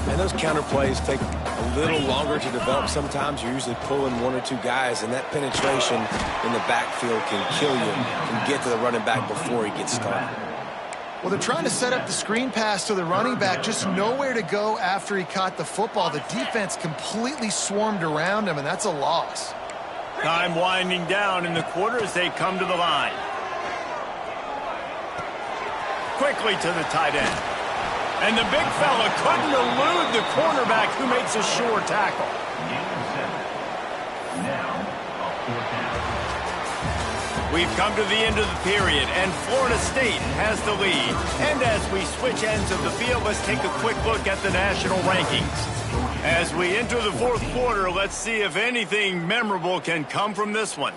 C: And those counter plays take a little longer to develop sometimes. You're usually pulling one or two guys, and that penetration in the backfield can kill you, can get to the running back before he gets started.
B: Well, they're trying to set up the screen pass to the running back, just nowhere to go after he caught the football. The defense completely swarmed around him, and that's a loss.
A: Time winding down in the quarter as they come to the line. Quickly to the tight end. And the big fella couldn't elude the cornerback who makes a sure tackle. We've come to the end of the period, and Florida State has the lead. And as we switch ends of the field, let's take a quick look at the national rankings. As we enter the fourth quarter, let's see if anything memorable can come from this one.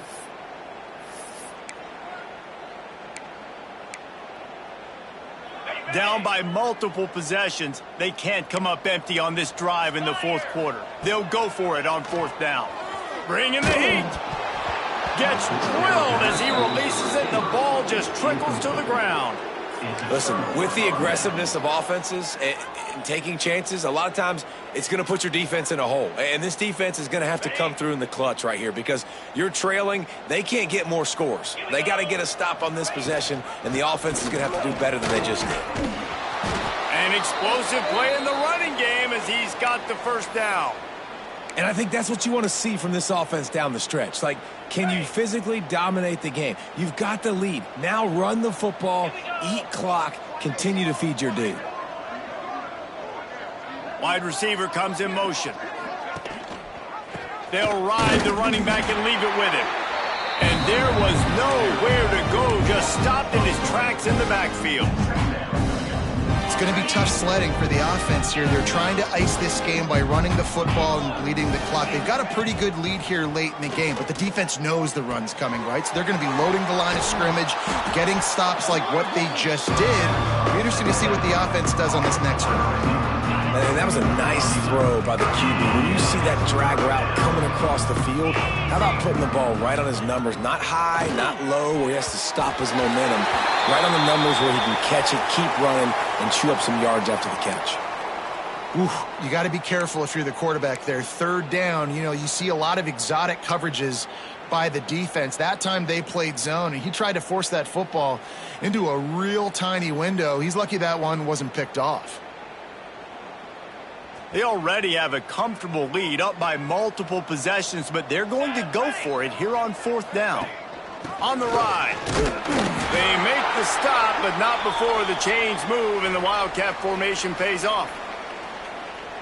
A: Down by multiple possessions, they can't come up empty on this drive in the fourth quarter. They'll go for it on fourth down. Bring in the heat. Gets drilled as he releases it, and the ball just trickles to the ground.
C: Listen, with the aggressiveness of offenses and taking chances, a lot of times it's going to put your defense in a hole. And this defense is going to have to come through in the clutch right here because you're trailing. They can't get more scores. They got to get a stop on this possession, and the offense is going to have to do better than they just did.
A: An explosive play in the running game as he's got the first down.
C: And I think that's what you want to see from this offense down the stretch. Like, can you physically dominate the game? You've got the lead. Now run the football, eat clock, continue to feed your dude.
A: Wide receiver comes in motion. They'll ride the running back and leave it with him. And there was nowhere to go, just stopped in his tracks in the backfield.
B: It's going to be tough sledding for the offense here. They're trying to ice this game by running the football and bleeding the clock. They've got a pretty good lead here late in the game, but the defense knows the run's coming, right? So they're going to be loading the line of scrimmage, getting stops like what they just did. It'll be interesting to see what the offense does on this next one.
C: And that was a nice throw by the QB. When you see that drag route coming across the field, how about putting the ball right on his numbers? Not high, not low, where he has to stop his momentum. Right on the numbers where he can catch it, keep running, and chew up some yards after the catch.
B: Oof, you got to be careful if you're the quarterback there. Third down, you know, you see a lot of exotic coverages by the defense. That time they played zone, and he tried to force that football into a real tiny window. He's lucky that one wasn't picked off.
A: They already have a comfortable lead up by multiple possessions, but they're going to go for it here on fourth down. On the ride. They make the stop, but not before the chains move and the Wildcat formation pays off.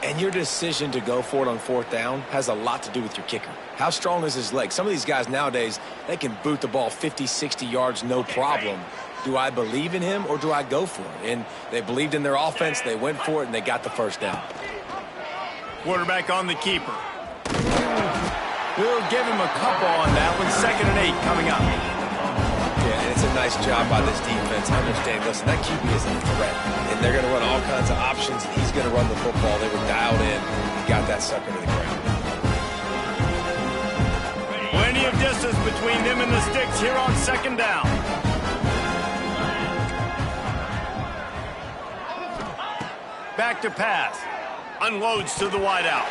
C: And your decision to go for it on fourth down has a lot to do with your kicker. How strong is his leg? Some of these guys nowadays, they can boot the ball 50, 60 yards, no problem. Do I believe in him or do I go for it? And they believed in their offense, they went for it, and they got the first down.
A: Quarterback on the keeper. We'll give him a couple on that one. 2nd and 8 coming up.
C: Yeah, and it's a nice job by this defense. Understand, listen, that QB is a threat. And they're going to run all kinds of options. He's going to run the football. They were dialed in. He got that sucker to the ground.
A: Plenty of distance between them and the sticks here on 2nd down. Back to pass. Unloads to the wideout.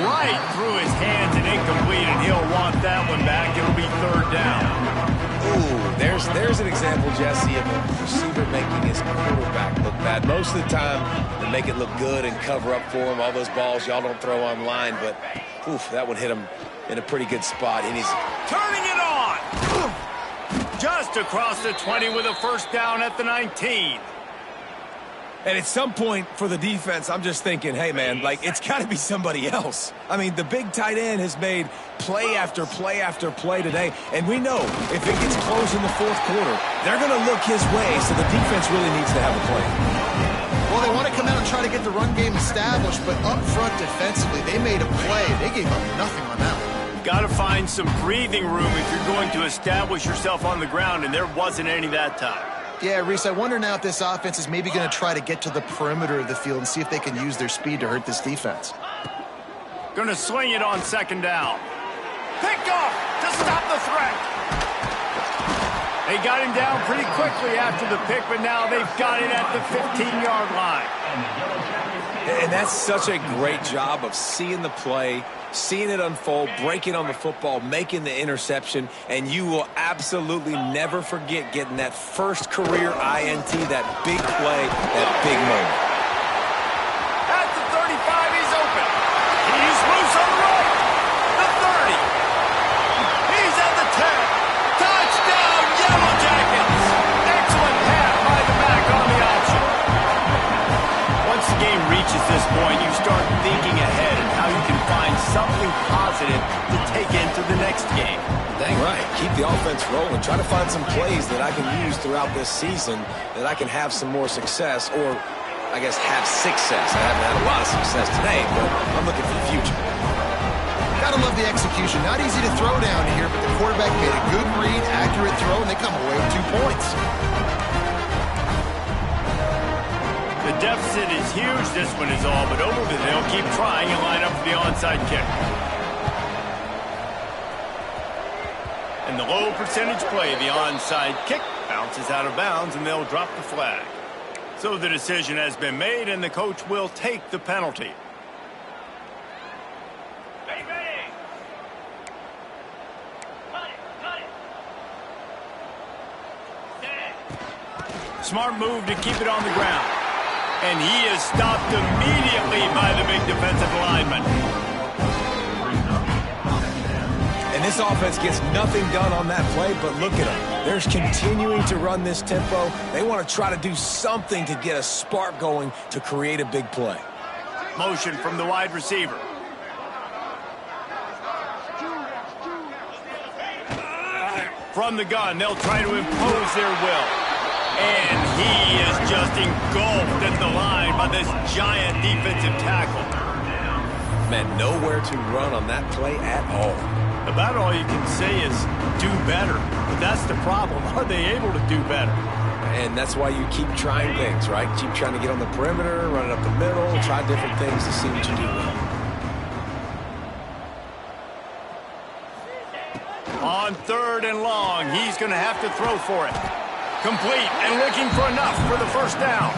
A: Right through his hands and incomplete, and he'll want that one back. It'll be 3rd down.
C: Ooh, there's an example, Jesse, of a receiver making his quarterback look bad. Most of the time, they make it look good and cover up for him. All those balls y'all don't throw online, but Oof, that one hit him in a pretty good spot. He needs...
A: Turning it on! Just across the 20 with a first down at the 19.
C: And at some point for the defense, I'm just thinking, hey, man, like, it's got to be somebody else. I mean, the big tight end has made play after play after play today, and we know if it gets close in the fourth quarter, they're going to look his way, so the defense really needs to have a plan.
B: Well, they want to come out and try to get the run game established, but up front defensively, they made a play. They gave up nothing on that one.
A: Got to find some breathing room if you're going to establish yourself on the ground, and there wasn't any that time.
B: Yeah, Reese, I wonder now if this offense is maybe going to try to get to the perimeter of the field and see if they can use their speed to hurt this defense.
A: Going to swing it on second down. Picked off to stop the threat. They got him down pretty quickly after the pick, but now they've got it at the 15-yard line.
C: And that's such a great job of seeing the play, seeing it unfold, breaking on the football, making the interception, and you will absolutely never forget getting that first career INT, that big play, that big moment.
A: At the 35, he's open. He's loose on the right. The 30. He's at the 10. Touchdown, Yellow Jackets. Excellent pass by the back on the option. Once the game reaches this point, you start thinking ahead and how you can find something positive to take into the next game.
C: Dang right. Keep the offense rolling. Try to find some plays that I can use throughout this season that I can have some more success, or I guess have success. I haven't had a lot of success today, but I'm looking for the future.
B: Gotta love the execution. Not easy to throw down here, but the quarterback made a good read, accurate throw, and they come away with 2 points.
A: The deficit is huge. This one is all but over, but they'll keep trying and line up for the onside kick. And the low percentage play, the onside kick, bounces out of bounds, and they'll drop the flag. So the decision has been made, and the coach will take the penalty. Smart move to keep it on the ground. And he is stopped immediately by the big defensive lineman.
C: And this offense gets nothing done on that play, but look at them. They're continuing to run this tempo. They want to try to do something to get a spark going to create a big play.
A: Motion from the wide receiver. From the gun, they'll try to impose their will. And he is just engulfed at the line by this giant defensive tackle.
C: Man, nowhere to run on that play at all.
A: About all you can say is do better. But that's the problem. Are they able to do better?
C: And that's why you keep trying things, right? Keep trying to get on the perimeter, run it up the middle, try different things to see what you do well.
A: On 3rd and long, he's going to have to throw for it. Complete and looking for enough for the first down.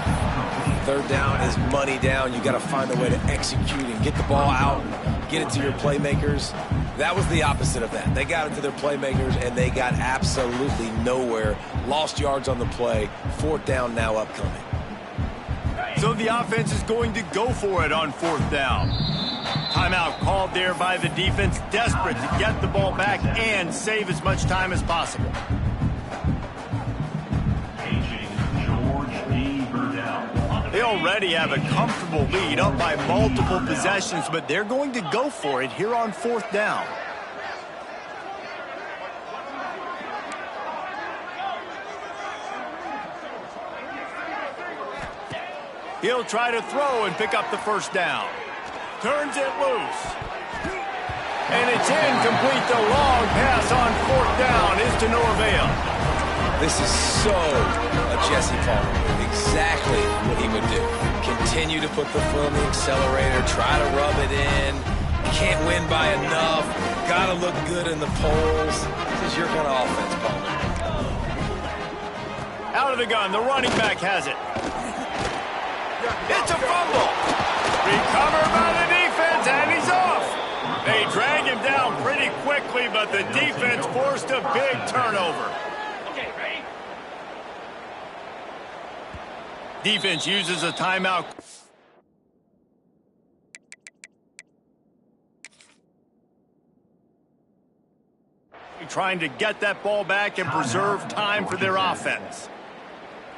C: 3rd down is money down. You got to find a way to execute and get the ball out and get it to your playmakers. That was the opposite of that. They got it to their playmakers, and they got absolutely nowhere. Lost yards on the play. 4th down now upcoming.
A: So the offense is going to go for it on 4th down. Timeout called there by the defense, desperate to get the ball back and save as much time as possible. They already have a comfortable lead, up by multiple possessions, but they're going to go for it here on 4th down. He'll try to throw and pick up the first down. Turns it loose. And it's incomplete. The long pass on 4th down is to no avail.
C: This is so a Jesse Palmer move. Exactly what he would do. Continue to put the foot on the accelerator, try to rub it in. Can't win by enough. Got to look good in the polls. This is your kind of offense, Palmer.
A: Out of the gun, the running back has it. It's a fumble. Recovered by the defense, and he's off. They drag him down pretty quickly, but the defense forced a big turnover. Defense uses a timeout. trying to get that ball back and preserve time for their offense.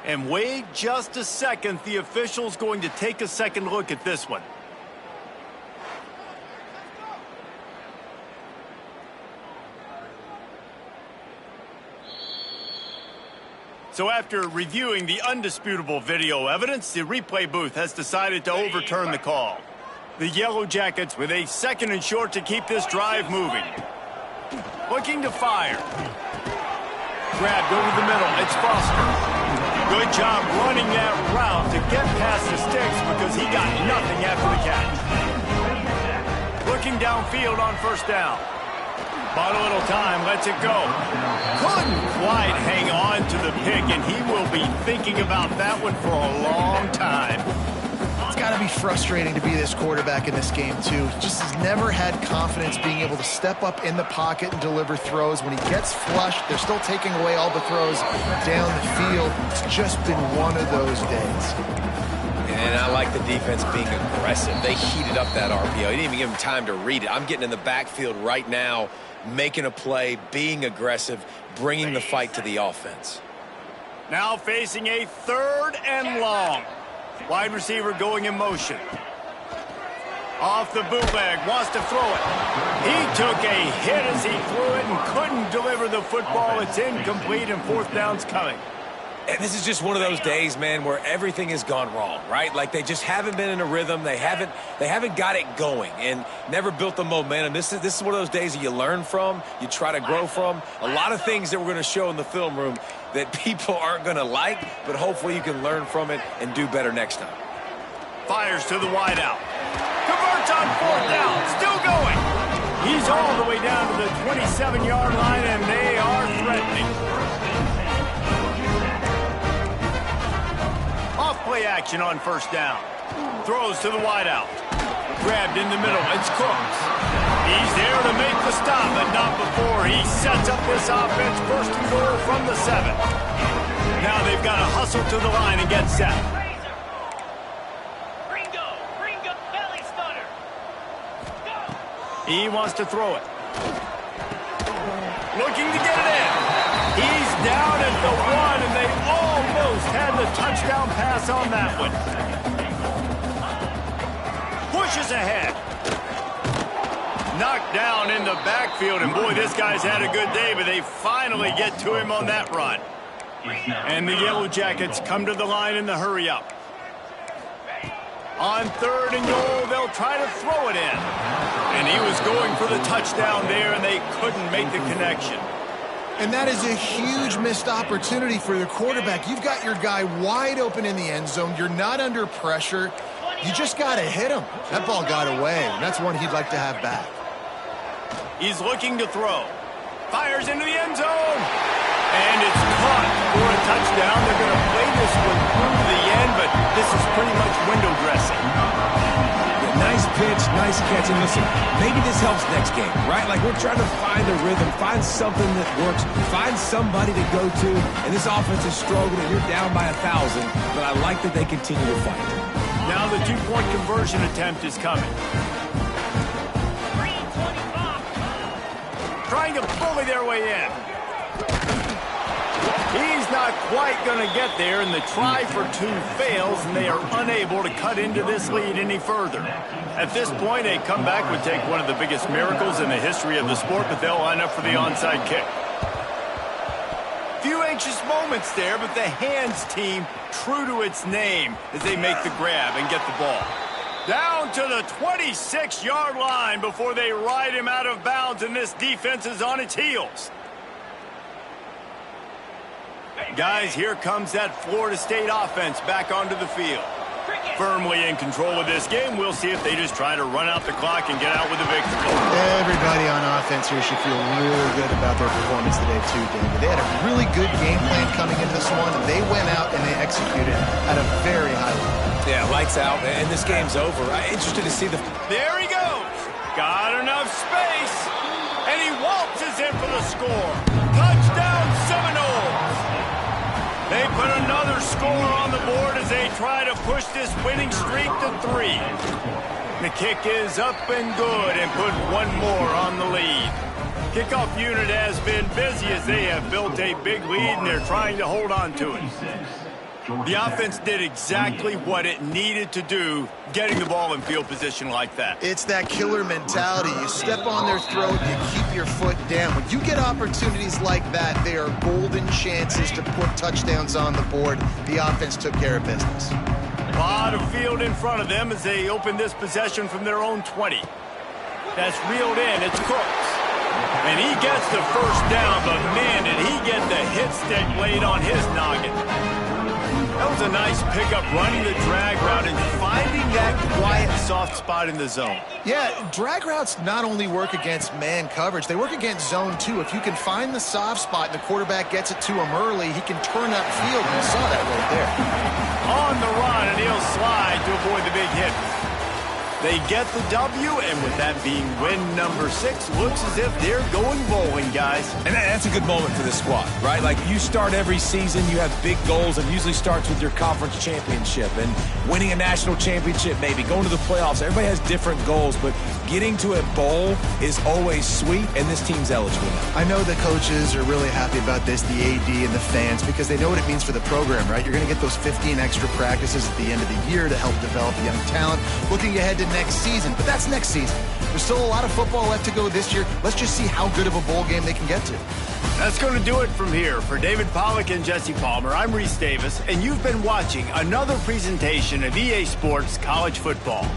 A: And wait just a second. The official's going to take a second look at this one. So after reviewing the undisputable video evidence, the replay booth has decided to overturn the call. The Yellow Jackets with a 2nd and short to keep this drive moving. Looking to fire. Grabbed over the middle. It's Foster. Good job running that route to get past the sticks because he got nothing after the catch. Looking downfield on 1st down. Bought a little time, lets it go. Couldn't quite hang on to the pick, and he will be thinking about that one for a long time.
B: It's got to be frustrating to be this quarterback in this game, too. He just has never had confidence being able to step up in the pocket and deliver throws. When he gets flushed, they're still taking away all the throws down the field. It's just been one of those days.
C: And I like the defense being aggressive. They heated up that RPO. You didn't even give him time to read it. I'm getting in the backfield right now, making a play, being aggressive, bringing the fight to the offense.
A: Now facing a 3rd and long. Wide receiver going in motion. Off the bootleg, wants to throw it. He took a hit as he threw it and couldn't deliver the football. It's incomplete and 4th down's coming.
C: And this is just one of those days, man, where everything has gone wrong, right? Like they just haven't been in a rhythm. They haven't got it going and never built the momentum. This is one of those days that you learn from, you try to grow from. A lot of things that we're going to show in the film room that people aren't going to like, but hopefully you can learn from it and do better next time.
A: Fires to the wideout. Converts on 4th down. Still going. He's all the way down to the 27-yard line, and they are threatening. Off-play action on 1st down. Throws to the wideout. Grabbed in the middle. It's Cooks. He's there to make the stop, but not before he sets up this offense 1st and goal from the 7. Now they've got to hustle to the line and get set.
D: Ringo, belly stunner.
A: He wants to throw it. Looking to get it in. He's down at the 1, and they almost had the touchdown pass on that one. Pushes ahead. Knocked down in the backfield, and boy, this guy's had a good day, but they finally get to him on that run. And the Yellow Jackets come to the line in the hurry-up. On 3rd and goal, they'll try to throw it in. And he was going for the touchdown there, and they couldn't make the connection.
B: And that is a huge missed opportunity for the quarterback. You've got your guy wide open in the end zone. You're not under pressure. You just got to hit him. That ball got away, and that's one he'd like to have back.
A: He's looking to throw. Fires into the end zone. And it's caught for a touchdown. They're going to play this one through the end, but this is pretty much window dressing.
C: Nice pitch, nice catch, and listen, maybe this helps next game, right? Like we're trying to find a rhythm, find something that works, find somebody to go to, and this offense is struggling, and you're down by 1,000, but I like that they continue to fight.
A: Now the 2-point conversion attempt is coming. Trying to bully their way in. He's not quite going to get there, and the try for 2 fails, and they are unable to cut into this lead any further. At this point, a comeback would take one of the biggest miracles in the history of the sport, but they'll line up for the onside kick. Few anxious moments there, but the hands team true to its name as they make the grab and get the ball. Down to the 26-yard line before they ride him out of bounds, and this defense is on its heels. Guys, here comes that Florida State offense back onto the field. Firmly in control of this game. We'll see if they just try to run out the clock and get out with a victory.
B: Everybody on offense here should feel really good about their performance today, too, David. They had a really good game plan coming into this one, and they went out and they executed at a very high level.
C: Yeah, lights out, and this game's over. I'm interested to see the...
A: There he goes. Got enough space, and he waltzes in for the score. Touchdown, Seminoles. They put another score on the board as they try to push this winning streak to 3. The kick is up and good and put one more on the lead. Kickoff unit has been busy as they have built a big lead and they're trying to hold on to it. The offense did exactly what it needed to do, getting the ball in field position like that.
B: It's that killer mentality. You step on their throat, you keep your foot down. When you get opportunities like that, they are golden chances to put touchdowns on the board. The offense took care of business.
A: A lot of field in front of them as they open this possession from their own 20. That's reeled in. It's Cooks. And he gets the first down, but man, did he get the hit stick laid on his noggin. That was a nice pickup, running the drag route and finding that quiet, soft spot in the zone.
B: Yeah, drag routes not only work against man coverage, they work against zone too. If you can find the soft spot and the quarterback gets it to him early, he can turn upfield, and you saw that right there.
A: On the run, and he'll slide to avoid the big hit. They get the W, and with that being win number 6, looks as if they're going bowling, guys.
C: And that's a good moment for this squad, right? Like, you start every season, you have big goals, and usually starts with your conference championship and winning a national championship, maybe going to the playoffs. Everybody has different goals, but getting to a bowl is always sweet, and this team's eligible now.
B: I know the coaches are really happy about this, the AD and the fans, because they know what it means for the program, right? You're going to get those 15 extra practices at the end of the year to help develop young talent. Looking ahead to next season, but that's next season. There's still a lot of football left to go this year. Let's just see how good of a bowl game they can get to.
A: That's going to do it from here. For David Pollack and Jesse Palmer, I'm Reese Davis, and you've been watching another presentation of EA Sports College Football.